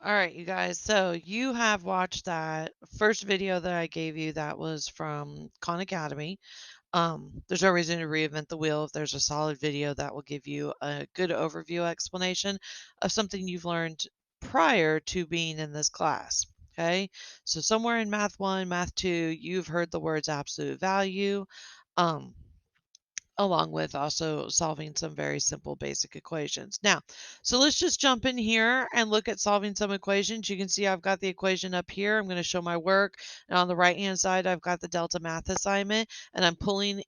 All right, you guys. So you have watched that first video that I gave you that was from Khan Academy. There's no reason to reinvent the wheel if there's a solid video that will give you a good overview explanation of something you've learned prior to being in this class. Okay, so somewhere in Math 1, Math 2, you've heard the words absolute value. Um, Along with also solving some very simple basic equations. Now, so let's just jump in here and look at solving some equations. You can see I've got the equation up here. I'm going to show my work. And on the right-hand side, I've got the Delta Math assignment. And I'm pulling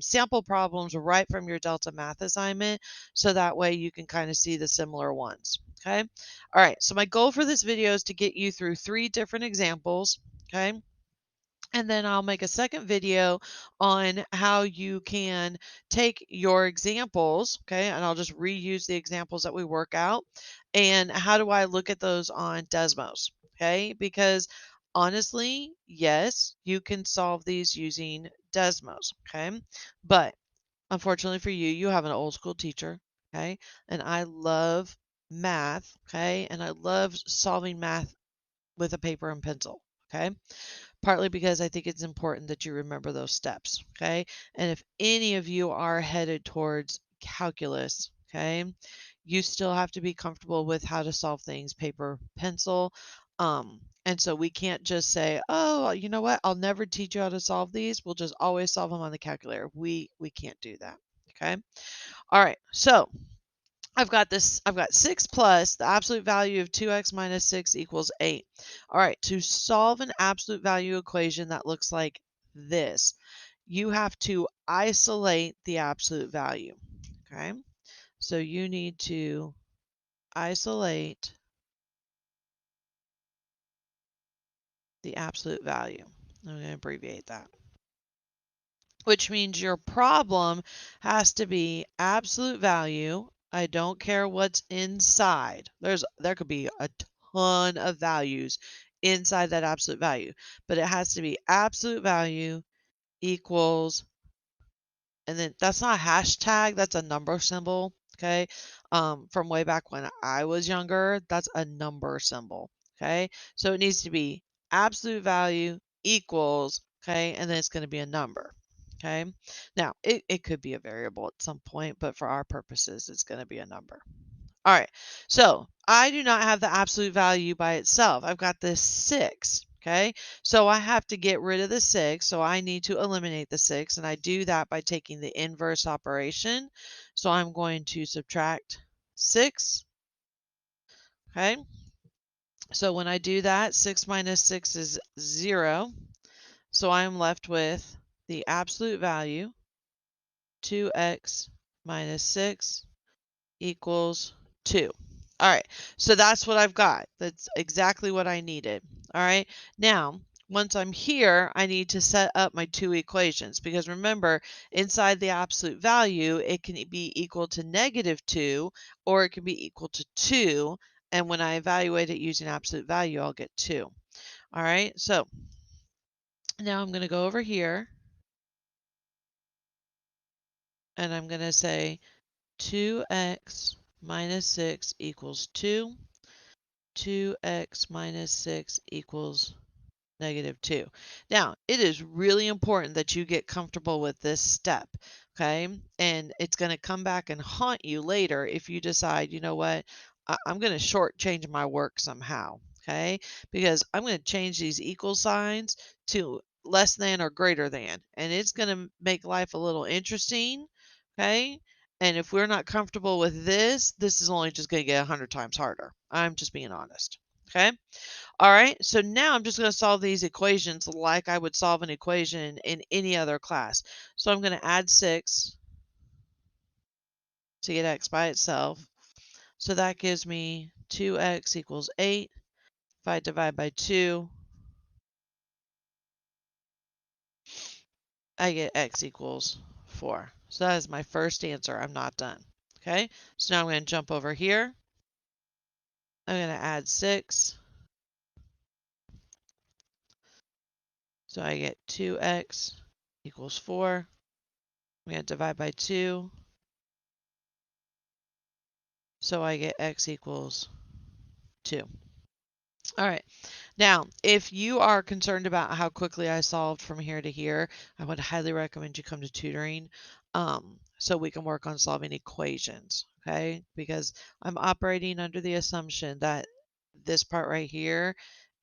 sample problems right from your Delta Math assignment. So that way you can kind of see the similar ones. Okay. All right. So my goal for this video is to get you through 3 different examples. Okay. And then I'll make a second video on how you can take your examples, okay, and I'll just reuse the examples that we work out. And how do I look at those on Desmos, okay? Because honestly, yes, you can solve these using Desmos, okay? But unfortunately for you, you have an old school teacher, okay? And I love math, okay? And I love solving math with a paper and pencil, okay? Partly because I think it's important that you remember those steps, okay? And if any of you are headed towards calculus, okay, you still have to be comfortable with how to solve things paper, pencil. And so we can't just say, oh, you know what? I'll never teach you how to solve these. We'll just always solve them on the calculator. We can't do that. Okay. All right. So I've got 6 plus the absolute value of 2x minus 6 equals 8. All right, to solve an absolute value equation that looks like this, you have to isolate the absolute value, okay? So you need to isolate the absolute value. I'm going to abbreviate that. Which means your problem has to be absolute value. I don't care what's inside. There could be a ton of values inside that absolute value, but it has to be absolute value equals, and then that's not a hashtag, that's a number symbol, okay? From way back when I was younger, that's a number symbol, okay? So it needs to be absolute value equals, okay, and then it's going to be a number, okay? Now, it could be a variable at some point, but for our purposes, it's going to be a number. All right, so I do not have the absolute value by itself. I've got this 6, okay? So I have to get rid of the 6, so I need to eliminate the 6, and I do that by taking the inverse operation. So I'm going to subtract 6, okay? So when I do that, 6 minus 6 is 0. So I'm left with the absolute value, 2x minus 6 equals 2. All right, so that's what I've got. That's exactly what I needed. All right, now once I'm here, I need to set up my 2 equations because remember, inside the absolute value, it can be equal to -2 or it can be equal to 2. And when I evaluate it using absolute value, I'll get 2. All right, so now I'm going to go over here and I'm going to say 2x minus 6 equals 2. 2x minus 6 equals -2. Now, it is really important that you get comfortable with this step, okay? And it's going to come back and haunt you later if you decide, you know what, I'm going to shortchange my work somehow, okay? Because I'm going to change these equal signs to less than or greater than, and it's going to make life a little interesting, okay? And if we're not comfortable with this, this is only just going to get 100 times harder. I'm just being honest, okay? All right, so now I'm just going to solve these equations like I would solve an equation in any other class. So I'm going to add 6 to get x by itself. So that gives me 2x equals 8. If I divide by 2, I get x equals 4. So that is my first answer. I'm not done. Okay, so now I'm going to jump over here. I'm going to add 6. So I get 2x equals 4. I'm going to divide by 2. So I get x equals 2. All right. Now, if you are concerned about how quickly I solved from here to here, I would highly recommend you come to tutoring so we can work on solving equations, okay? Because I'm operating under the assumption that this part right here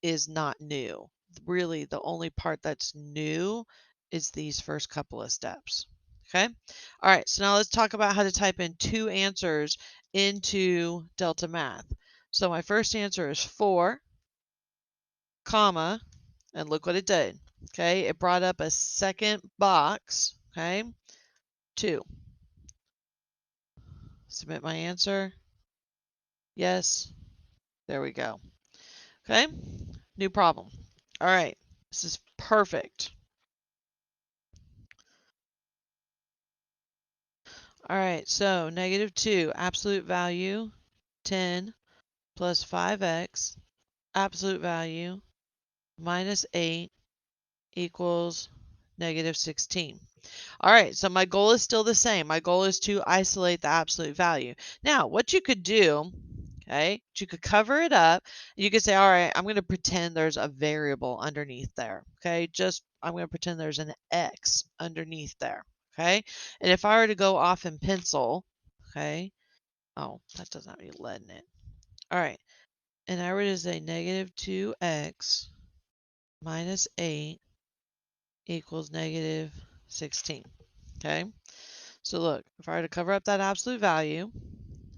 is not new. Really, the only part that's new is these first couple of steps, okay? All right, so now let's talk about how to type in two answers into Delta Math. So my first answer is 4, comma, and look what it did. Okay, it brought up a second box. Okay, 2. Submit my answer. Yes, there we go. Okay, new problem. All right, this is perfect. All right, so -2, absolute value 10 plus 5x, absolute value minus 8 equals -16. All right, so my goal is still the same. My goal is to isolate the absolute value. Now, what you could do, okay, you could cover it up. You could say, all right, I'm going to pretend there's a variable underneath there. Okay, just I'm going to pretend there's an x underneath there. Okay, and if I were to go off in pencil, okay, oh, that does not have lead in it. All right, and I were to say -2x minus 8 equals -16. Okay. So look, if I were to cover up that absolute value,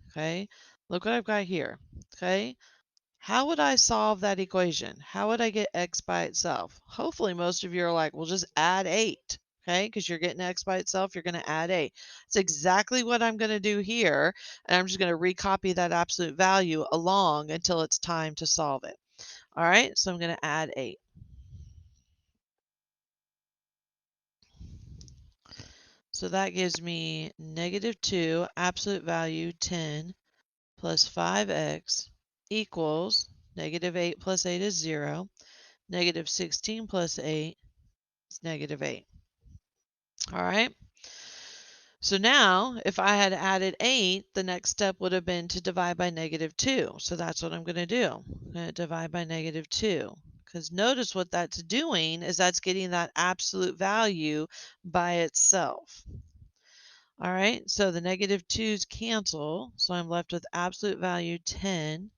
okay, look what I've got here, okay? How would I solve that equation? How would I get x by itself? Hopefully most of you are like, well, just add 8, okay? Because you're getting x by itself, you're going to add 8. It's exactly what I'm going to do here, and I'm just going to recopy that absolute value along until it's time to solve it. All right, so I'm going to add 8. So that gives me -2, absolute value 10, plus 5x equals -8 plus 8 is 0. -16 plus 8 is -8. All right. So now, if I had added 8, the next step would have been to divide by -2. So that's what I'm going to do. I'm going to divide by -2. Because notice what that's doing is that's getting that absolute value by itself. All right, so the -2's cancel. So I'm left with absolute value 10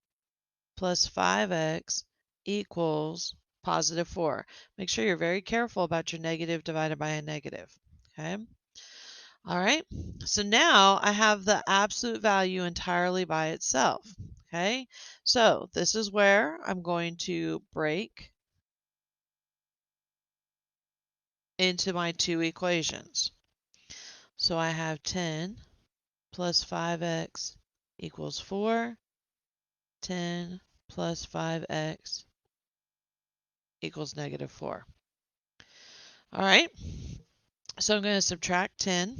plus 5x equals +4. Make sure you're very careful about your negative divided by a negative. Okay. All right. So now I have the absolute value entirely by itself. Okay. So this is where I'm going to break into my two equations. So I have 10 plus 5x equals 4. 10 plus 5x equals -4. All right. So I'm going to subtract 10.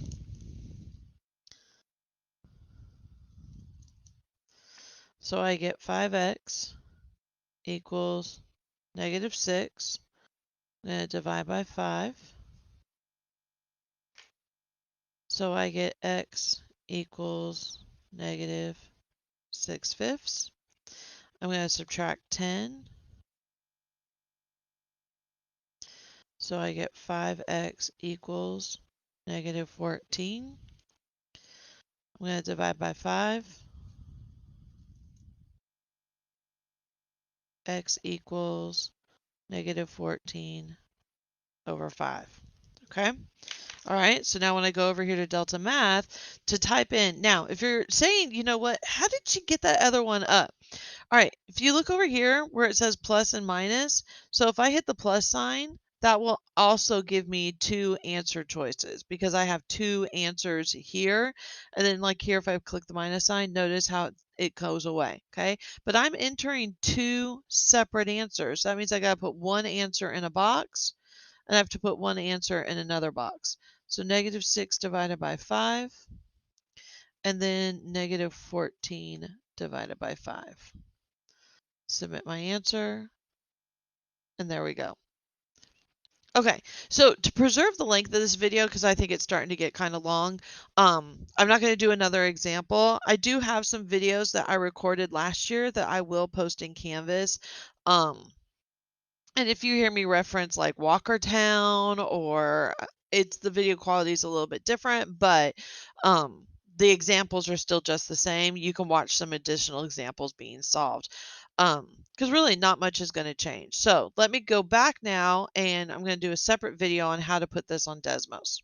So I get 5x equals -6. I'm going to divide by 5. So I get x equals -6/5. I'm going to subtract 10. So I get 5x equals -14. I'm going to divide by 5. X equals -14 over 5. Okay. All right. So now when I go over here to Delta Math to type in, now if you're saying, you know what, how did she get that other one up? All right. If you look over here where it says plus and minus, so if I hit the plus sign, that will also give me two answer choices because I have two answers here. And then like here, if I click the minus sign, notice how it goes away. Okay. But I'm entering two separate answers. That means I got to put one answer in a box and I have to put one answer in another box. So -6 divided by 5, and then -14 divided by 5. Submit my answer, and there we go. Okay, so to preserve the length of this video, because I think it's starting to get kind of long, I'm not going to do another example. I do have some videos that I recorded last year that I will post in Canvas. Um, and if you hear me reference like Walkertown or it's the video quality is a little bit different, but um, the examples are still just the same. You can watch some additional examples being solved. Because really not much is going to change. So let me go back now and I'm going to do a separate video on how to put this on Desmos.